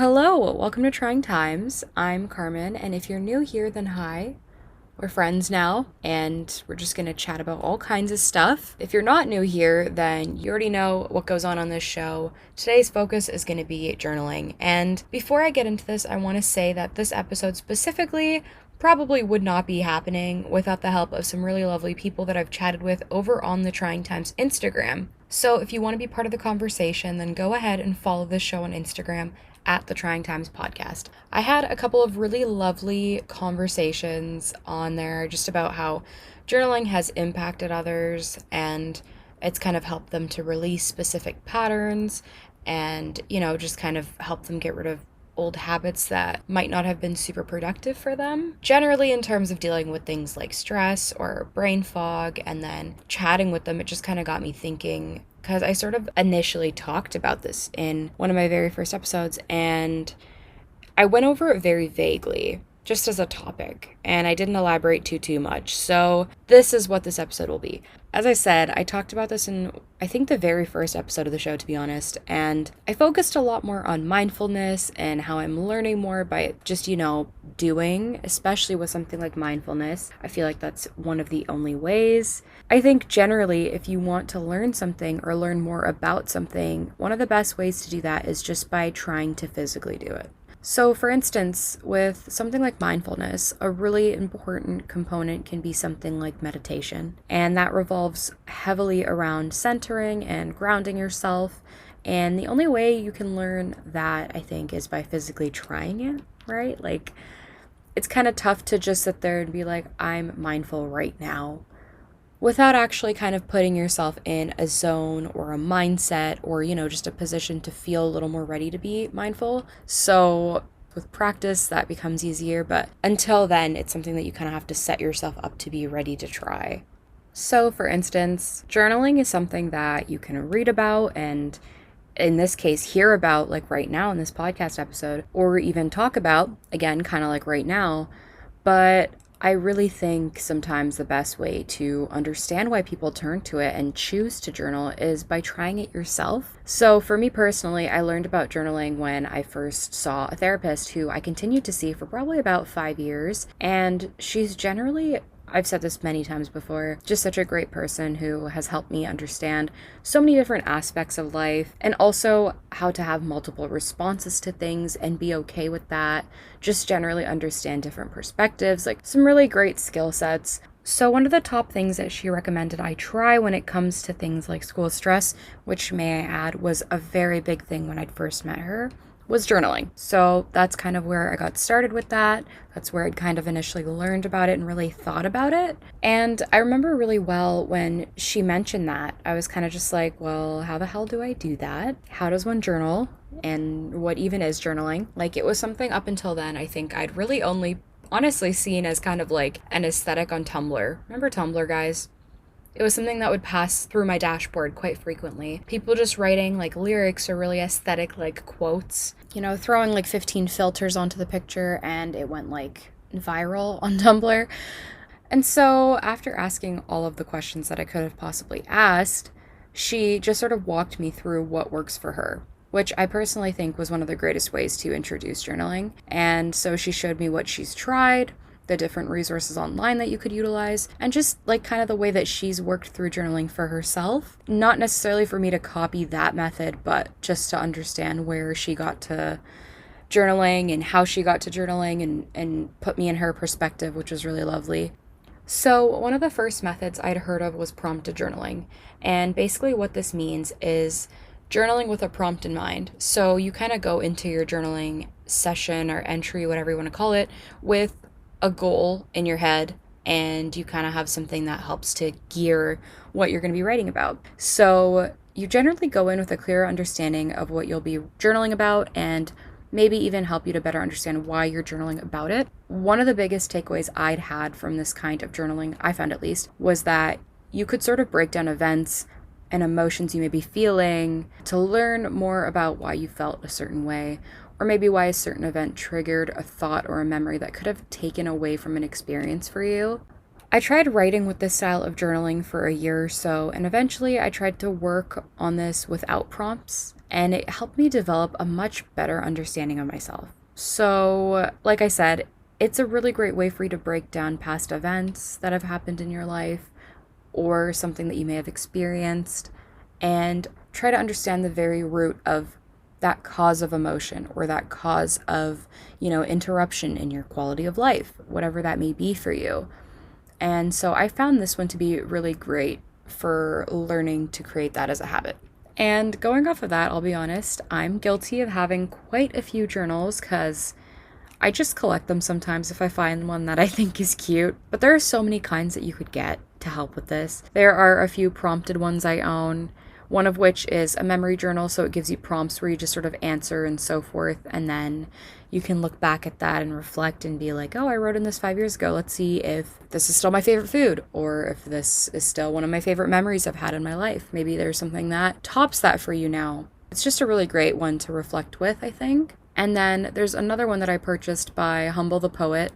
Hello, welcome to Trying Times. I'm Carmen, and if you're new here, then hi. We're friends now, and we're just gonna chat about all kinds of stuff. If you're not new here, then you already know what goes on this show. Today's focus is gonna be journaling, and before I get into this, I wanna say that this episode specifically probably would not be happening without the help of some really lovely people that I've chatted with over on the Trying Times Instagram. So if you want to be part of the conversation, then go ahead and follow this show on Instagram at the Trying Times Podcast. I had a couple of really lovely conversations on there just about how journaling has impacted others and it's kind of helped them to release specific patterns and, just kind of help them get rid of old habits that might not have been super productive for them. Generally, in terms of dealing with things like stress or brain fog, and then chatting with them, it just kind of got me thinking because I sort of initially talked about this in one of my very first episodes, and I went over it very vaguely, just as a topic, and I didn't elaborate too much. So this is what this episode will be. As I said, I talked about this in, I think, the very first episode of the show, to be honest, and I focused a lot more on mindfulness and how I'm learning more by just, doing, especially with something like mindfulness. I feel like that's one of the only ways. I think generally, if you want to learn something or learn more about something, one of the best ways to do that is just by trying to physically do it. So, for instance, with something like mindfulness, a really important component can be something like meditation, and that revolves heavily around centering and grounding yourself. And the only way you can learn that, I think, is by physically trying it, right? Like, it's kind of tough to just sit there and be like, I'm mindful right now, without actually kind of putting yourself in a zone or a mindset or, just a position to feel a little more ready to be mindful. So with practice, that becomes easier. But until then, it's something that you kind of have to set yourself up to be ready to try. So for instance, journaling is something that you can read about and in this case, hear about like right now in this podcast episode, or even talk about, again, kind of like right now. But I really think sometimes the best way to understand why people turn to it and choose to journal is by trying it yourself. So for me personally, I learned about journaling when I first saw a therapist who I continued to see for probably about 5 years. And she's generally, I've said this many times before, just such a great person who has helped me understand so many different aspects of life and also how to have multiple responses to things and be okay with that. Just generally understand different perspectives, like some really great skill sets. So one of the top things that she recommended I try when it comes to things like school stress, which may I add was a very big thing when I'd first met her, was journaling. So that's kind of where I got started with that. That's where I'd kind of initially learned about it and really thought about it. And I remember really well when she mentioned that, I was kind of just like, well, how the hell do I do that? How does one journal? And what even is journaling? Like, it was something up until then I think I'd really only honestly seen as kind of like an aesthetic on Tumblr. Remember Tumblr, guys? It was something that would pass through my dashboard quite frequently. People just writing like lyrics or really aesthetic like quotes, throwing like 15 filters onto the picture, and it went like viral on Tumblr. And so after asking all of the questions that I could have possibly asked, she just sort of walked me through what works for her, which I personally think was one of the greatest ways to introduce journaling. And so she showed me what she's tried, the different resources online that you could utilize, and just like kind of the way that she's worked through journaling for herself. Not necessarily for me to copy that method, but just to understand where she got to journaling and how she got to journaling and put me in her perspective, which was really lovely. So one of the first methods I'd heard of was prompted journaling. And basically what this means is journaling with a prompt in mind. So you kind of go into your journaling session or entry, whatever you want to call it, with a goal in your head, and you kind of have something that helps to gear what you're going to be writing about. So you generally go in with a clear understanding of what you'll be journaling about and maybe even help you to better understand why you're journaling about it. One of the biggest takeaways I'd had from this kind of journaling, I found at least, was that you could sort of break down events and emotions you may be feeling to learn more about why you felt a certain way, or maybe why a certain event triggered a thought or a memory that could have taken away from an experience for you. I tried writing with this style of journaling for a year or so, and eventually I tried to work on this without prompts. and it helped me develop a much better understanding of myself. So, like I said, it's a really great way for you to break down past events that have happened in your life or something that you may have experienced and try to understand the very root of that cause of emotion or that cause of, interruption in your quality of life, whatever that may be for you. And so I found this one to be really great for learning to create that as a habit. And going off of that, I'll be honest, I'm guilty of having quite a few journals because I just collect them sometimes if I find one that I think is cute. But there are so many kinds that you could get to help with this. There are a few prompted ones I own, one of which is a memory journal, so it gives you prompts where you just sort of answer and so forth, and then you can look back at that and reflect and be like, oh, I wrote in this 5 years ago. Let's see if this is still my favorite food, or if this is still one of my favorite memories I've had in my life. Maybe there's something that tops that for you now. It's just a really great one to reflect with, I think. And then there's another one that I purchased by Humble the Poet,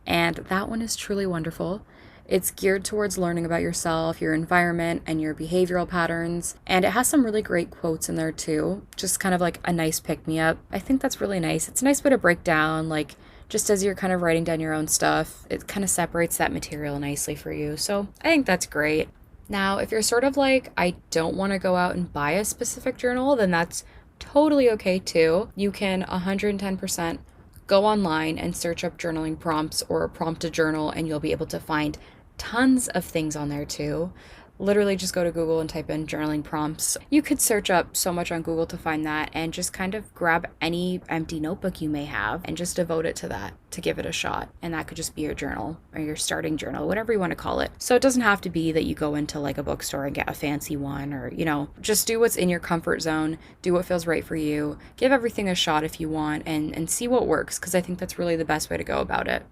and that one is truly wonderful. It's geared towards learning about yourself, your environment, and your behavioral patterns. And it has some really great quotes in there too, just kind of like a nice pick-me-up. I think that's really nice. It's a nice way to break down, like, just as you're kind of writing down your own stuff, it kind of separates that material nicely for you. So I think that's great. Now, if you're sort of like, I don't want to go out and buy a specific journal, then that's totally okay too. You can 110% go online and search up journaling prompts or prompt a journal, and you'll be able to find tons of things on there too. Literally just go to Google and type in journaling prompts. You could search up so much on Google to find that, and just kind of grab any empty notebook you may have and just devote it to that, to give it a shot. And that could just be your journal or your starting journal, whatever you want to call it. So it doesn't have to be that you go into like a bookstore and get a fancy one, or, just do what's in your comfort zone, do what feels right for you, give everything a shot if you want, and see what works, because I think that's really the best way to go about it.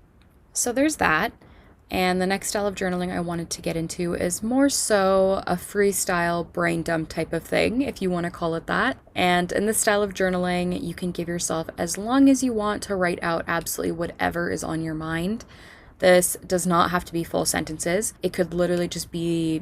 So there's that. And the next style of journaling I wanted to get into is more so a freestyle brain dump type of thing, if you want to call it that. And in this style of journaling, you can give yourself as long as you want to write out absolutely whatever is on your mind. This does not have to be full sentences. It could literally just be,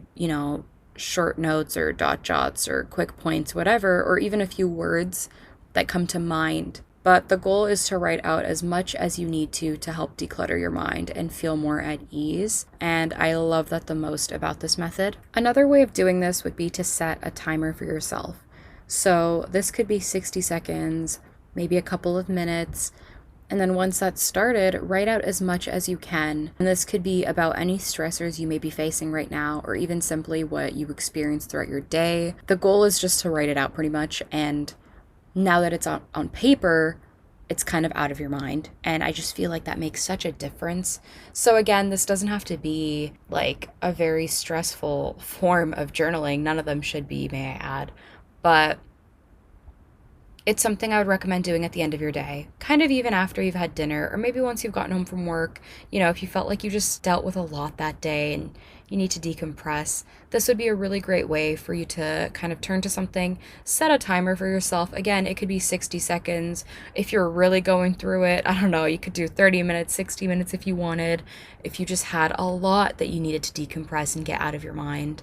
short notes or dot jots or quick points, whatever, or even a few words that come to mind. But the goal is to write out as much as you need to help declutter your mind and feel more at ease. And I love that the most about this method. Another way of doing this would be to set a timer for yourself. So this could be 60 seconds, maybe a couple of minutes. And then once that's started, write out as much as you can. And this could be about any stressors you may be facing right now, or even simply what you experience throughout your day. The goal is just to write it out pretty much, and now that it's on paper, it's kind of out of your mind. And I just feel like that makes such a difference. So again, this doesn't have to be like a very stressful form of journaling. None of them should be, may I add. But it's something I would recommend doing at the end of your day, kind of even after you've had dinner, or maybe once you've gotten home from work. If you felt like you just dealt with a lot that day and you need to decompress, this would be a really great way for you to kind of turn to something, set a timer for yourself. Again, it could be 60 seconds. If you're really going through it, I don't know, you could do 30 minutes, 60 minutes if you wanted. If you just had a lot that you needed to decompress and get out of your mind,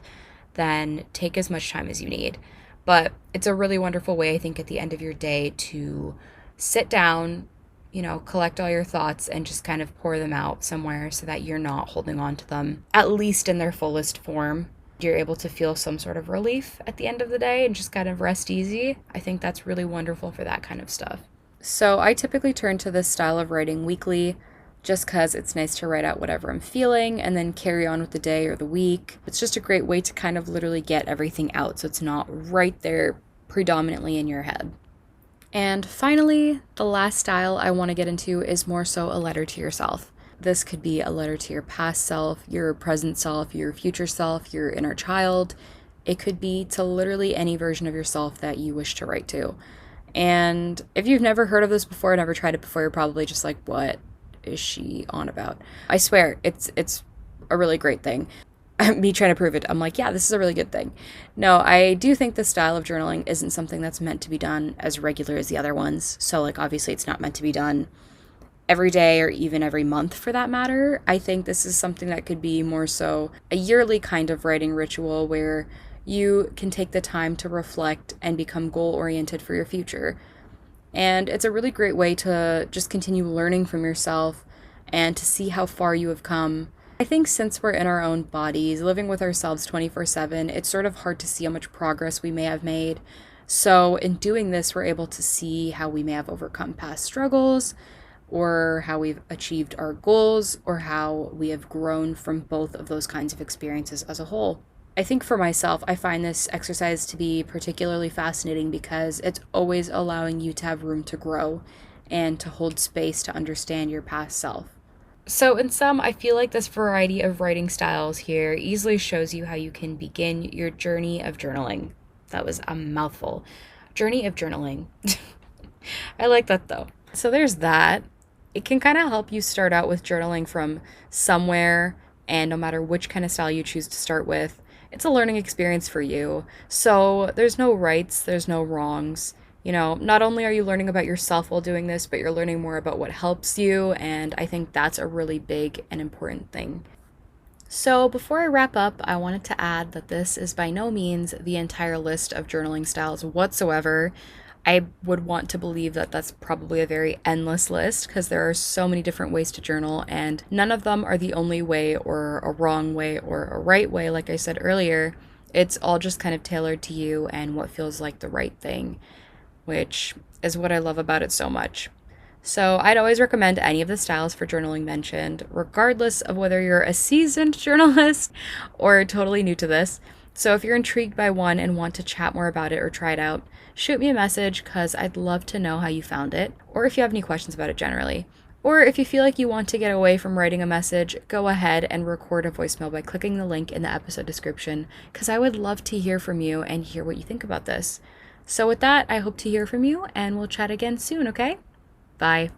then take as much time as you need. But it's a really wonderful way, I think, at the end of your day to sit down, collect all your thoughts and just kind of pour them out somewhere so that you're not holding on to them, at least in their fullest form. You're able to feel some sort of relief at the end of the day and just kind of rest easy. I think that's really wonderful for that kind of stuff. So I typically turn to this style of writing weekly, just because it's nice to write out whatever I'm feeling and then carry on with the day or the week. It's just a great way to kind of literally get everything out so it's not right there predominantly in your head. And finally, the last style I want to get into is more so a letter to yourself. This could be a letter to your past self, your present self, your future self, your inner child. It could be to literally any version of yourself that you wish to write to. And if you've never heard of this before, never tried it before, you're probably just like, what is she on about? I swear, it's a really great thing. Me trying to prove it, I'm like, yeah, this is a really good thing. No, I do think this style of journaling isn't something that's meant to be done as regular as the other ones. So, like, obviously it's not meant to be done every day or even every month for that matter. I think this is something that could be more so a yearly kind of writing ritual where you can take the time to reflect and become goal oriented for your future. And it's a really great way to just continue learning from yourself and to see how far you have come. I think since we're in our own bodies, living with ourselves 24/7, it's sort of hard to see how much progress we may have made. So, in doing this, we're able to see how we may have overcome past struggles, or how we've achieved our goals, or how we have grown from both of those kinds of experiences as a whole. I think for myself, I find this exercise to be particularly fascinating because it's always allowing you to have room to grow and to hold space to understand your past self. So, in sum, I feel like this variety of writing styles here easily shows you how you can begin your journey of journaling. That was a mouthful. Journey of journaling. I like that though. So, there's that. It can kind of help you start out with journaling from somewhere, and no matter which kind of style you choose to start with, it's a learning experience for you. So, there's no rights, there's no wrongs. Not only are you learning about yourself while doing this, but you're learning more about what helps you, and I think that's a really big and important thing. So, before I wrap up, I wanted to add that this is by no means the entire list of journaling styles whatsoever. I would want to believe that that's probably a very endless list because there are so many different ways to journal, and none of them are the only way or a wrong way or a right way, like I said earlier. It's all just kind of tailored to you and what feels like the right thing, which is what I love about it so much. So I'd always recommend any of the styles for journaling mentioned, regardless of whether you're a seasoned journalist or totally new to this. So if you're intrigued by one and want to chat more about it or try it out, shoot me a message because I'd love to know how you found it, or if you have any questions about it generally. Or if you feel like you want to get away from writing a message, go ahead and record a voicemail by clicking the link in the episode description, because I would love to hear from you and hear what you think about this. So with that, I hope to hear from you, and we'll chat again soon, okay? Bye.